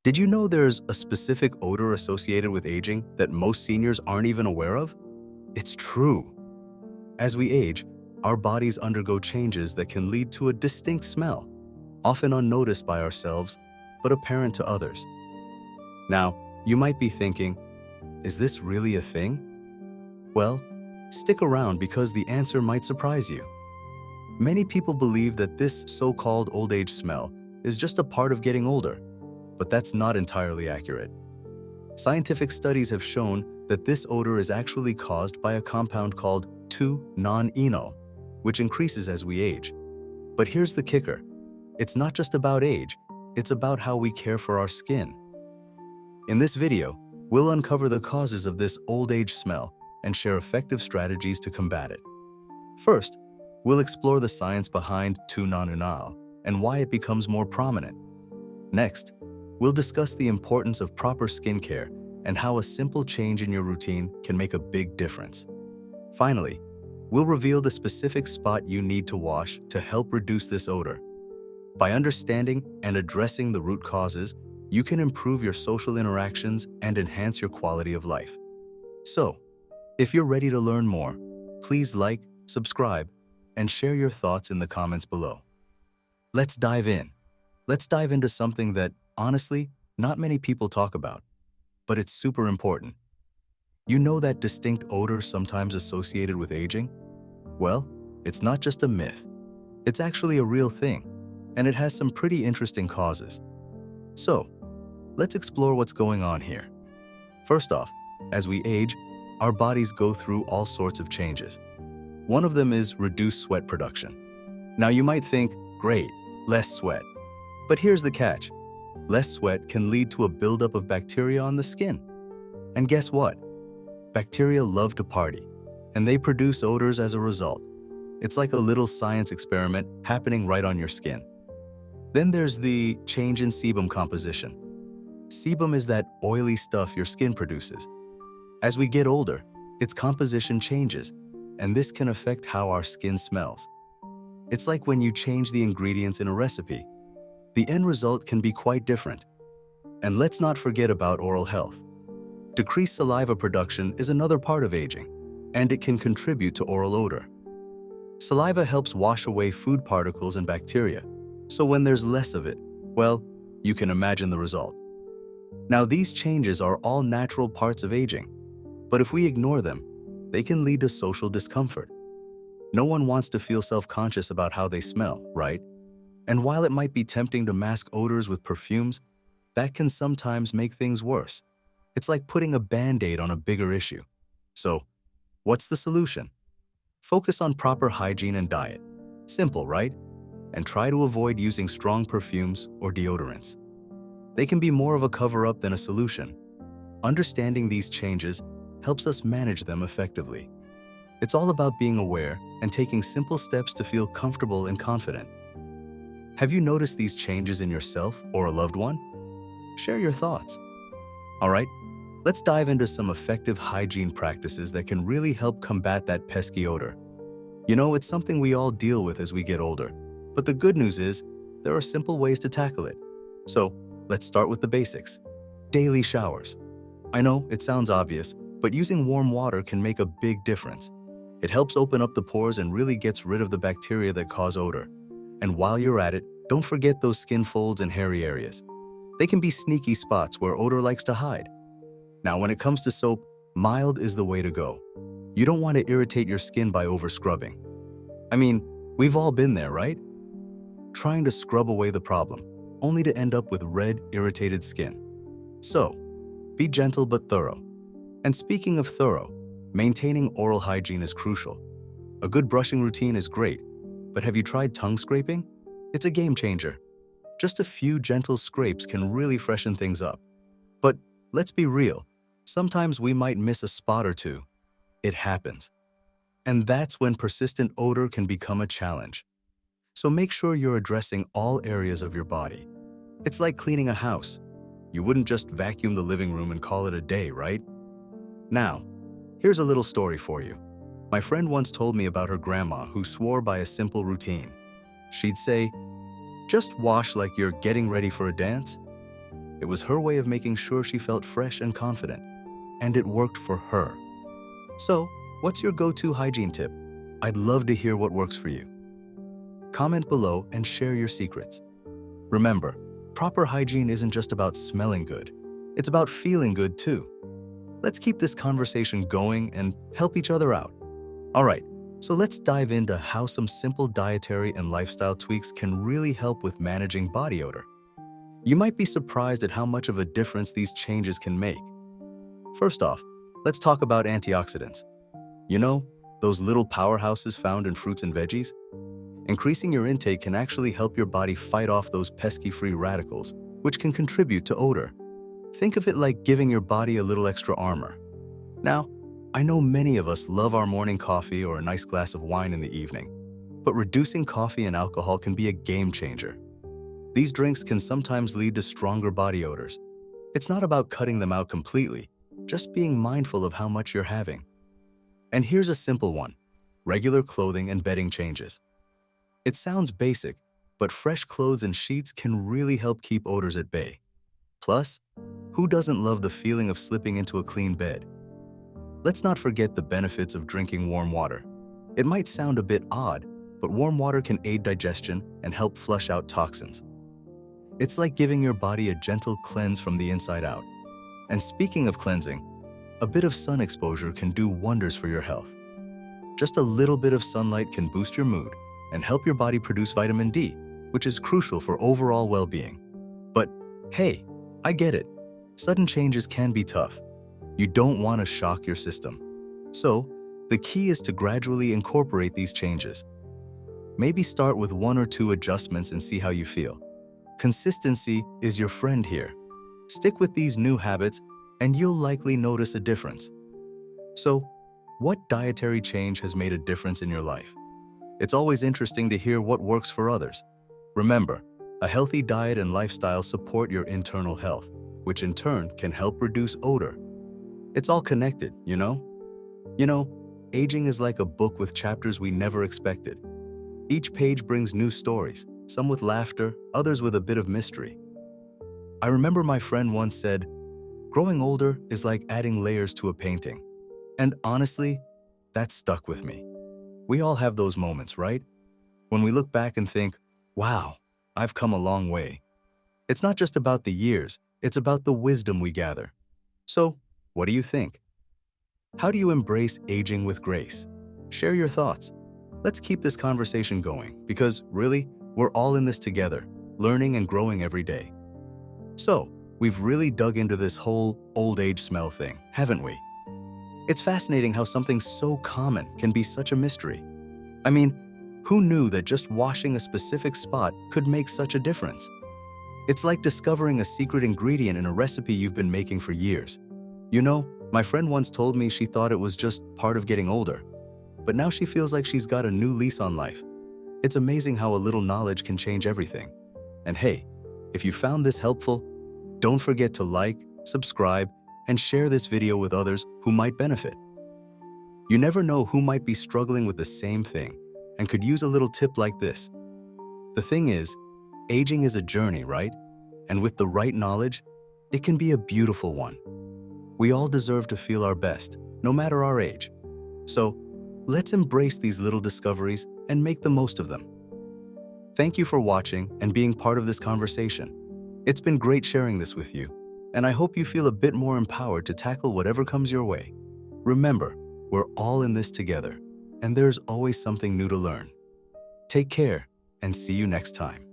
Did you know there's a specific odor associated with aging that most seniors aren't even aware of? It's true. As we age, our bodies undergo changes that can lead to a distinct smell, often unnoticed by ourselves, but apparent to others. Now, you might be thinking, is this really a thing? Well, stick around because the answer might surprise you. Many people believe that this so-called old age smell is just a part of getting older, but that's not entirely accurate. Scientific studies have shown that this odor is actually caused by a compound called 2-non-enol, which increases as we age. But here's the kicker. It's not just about age, it's about how we care for our skin. In this video, we'll uncover the causes of this old age smell and share effective strategies to combat it. First, we'll explore the science behind 2-non-enol and why it becomes more prominent. Next, we'll discuss the importance of proper skincare and how a simple change in your routine can make a big difference. Finally, we'll reveal the specific spot you need to wash to help reduce this odor. By understanding and addressing the root causes, you can improve your social interactions and enhance your quality of life. So, if you're ready to learn more, please like, subscribe, and share your thoughts in the comments below. Let's dive in. Let's dive into something that, honestly, not many people talk about, but it's super important. You know that distinct odor sometimes associated with aging? Well, it's not just a myth. It's actually a real thing, and it has some pretty interesting causes. So, let's explore what's going on here. First off, as we age, our bodies go through all sorts of changes. One of them is reduced sweat production. Now you might think, great, less sweat. But here's the catch. Less sweat can lead to a buildup of bacteria on the skin. And guess what? Bacteria love to party, and they produce odors as a result. It's like a little science experiment happening right on your skin. Then there's the change in sebum composition. Sebum is that oily stuff your skin produces. As we get older, its composition changes, and this can affect how our skin smells. It's like when you change the ingredients in a recipe. The end result can be quite different. And let's not forget about oral health. Decreased saliva production is another part of aging, and it can contribute to oral odor. Saliva helps wash away food particles and bacteria, so when there's less of it, well, you can imagine the result. Now, these changes are all natural parts of aging, but if we ignore them, they can lead to social discomfort. No one wants to feel self-conscious about how they smell, right? And while it might be tempting to mask odors with perfumes, that can sometimes make things worse. It's like putting a Band-Aid on a bigger issue. So, what's the solution? Focus on proper hygiene and diet. Simple, right? And try to avoid using strong perfumes or deodorants. They can be more of a cover-up than a solution. Understanding these changes helps us manage them effectively. It's all about being aware and taking simple steps to feel comfortable and confident. Have you noticed these changes in yourself or a loved one? Share your thoughts. All right, let's dive into some effective hygiene practices that can really help combat that pesky odor. You know, it's something we all deal with as we get older, but the good news is there are simple ways to tackle it. So, let's start with the basics. Daily showers. I know it sounds obvious, but using warm water can make a big difference. It helps open up the pores and really gets rid of the bacteria that cause odor. And while you're at it, don't forget those skin folds and hairy areas. They can be sneaky spots where odor likes to hide. Now, when it comes to soap, mild is the way to go. You don't want to irritate your skin by over-scrubbing. I mean, we've all been there, right? Trying to scrub away the problem, only to end up with red, irritated skin. So, be gentle but thorough. And speaking of thorough, maintaining oral hygiene is crucial. A good brushing routine is great, but have you tried tongue scraping? It's a game changer. Just a few gentle scrapes can really freshen things up. But let's be real, sometimes we might miss a spot or two. It happens. And that's when persistent odor can become a challenge. So make sure you're addressing all areas of your body. It's like cleaning a house. You wouldn't just vacuum the living room and call it a day, right? Now, here's a little story for you. My friend once told me about her grandma who swore by a simple routine. She'd say, "Just wash like you're getting ready for a dance." It was her way of making sure she felt fresh and confident, and it worked for her. So, what's your go-to hygiene tip? I'd love to hear what works for you. Comment below and share your secrets. Remember, proper hygiene isn't just about smelling good. It's about feeling good too. Let's keep this conversation going and help each other out. All right, so let's dive into how some simple dietary and lifestyle tweaks can really help with managing body odor. You might be surprised at how much of a difference these changes can make. First off, let's talk about antioxidants. You know, those little powerhouses found in fruits and veggies? Increasing your intake can actually help your body fight off those pesky free radicals, which can contribute to odor. Think of it like giving your body a little extra armor. Now, I know many of us love our morning coffee or a nice glass of wine in the evening, but reducing coffee and alcohol can be a game changer. These drinks can sometimes lead to stronger body odors. It's not about cutting them out completely, just being mindful of how much you're having. And here's a simple one: regular clothing and bedding changes. It sounds basic, but fresh clothes and sheets can really help keep odors at bay. Plus, who doesn't love the feeling of slipping into a clean bed? Let's not forget the benefits of drinking warm water. It might sound a bit odd, but warm water can aid digestion and help flush out toxins. It's like giving your body a gentle cleanse from the inside out. And speaking of cleansing, a bit of sun exposure can do wonders for your health. Just a little bit of sunlight can boost your mood and help your body produce vitamin D, which is crucial for overall well-being. But hey, I get it. Sudden changes can be tough. You don't want to shock your system. So, the key is to gradually incorporate these changes. Maybe start with 1 or 2 adjustments and see how you feel. Consistency is your friend here. Stick with these new habits and you'll likely notice a difference. So, what dietary change has made a difference in your life? It's always interesting to hear what works for others. Remember, a healthy diet and lifestyle support your internal health, which in turn can help reduce odor. It's all connected, you know? Aging is like a book with chapters we never expected. Each page brings new stories, some with laughter, others with a bit of mystery. I remember my friend once said, "Growing older is like adding layers to a painting." And honestly, that stuck with me. We all have those moments, right? When we look back and think, wow, I've come a long way. It's not just about the years, it's about the wisdom we gather. So, what do you think? How do you embrace aging with grace? Share your thoughts. Let's keep this conversation going because, really, we're all in this together, learning and growing every day. So, we've really dug into this whole old age smell thing, haven't we? It's fascinating how something so common can be such a mystery. I mean, who knew that just washing a specific spot could make such a difference? It's like discovering a secret ingredient in a recipe you've been making for years. You know, my friend once told me she thought it was just part of getting older, but now she feels like she's got a new lease on life. It's amazing how a little knowledge can change everything. And hey, if you found this helpful, don't forget to like, subscribe, and share this video with others who might benefit. You never know who might be struggling with the same thing and could use a little tip like this. The thing is, aging is a journey, right? And with the right knowledge, it can be a beautiful one. We all deserve to feel our best, no matter our age. So, let's embrace these little discoveries and make the most of them. Thank you for watching and being part of this conversation. It's been great sharing this with you, and I hope you feel a bit more empowered to tackle whatever comes your way. Remember, we're all in this together, and there's always something new to learn. Take care, and see you next time.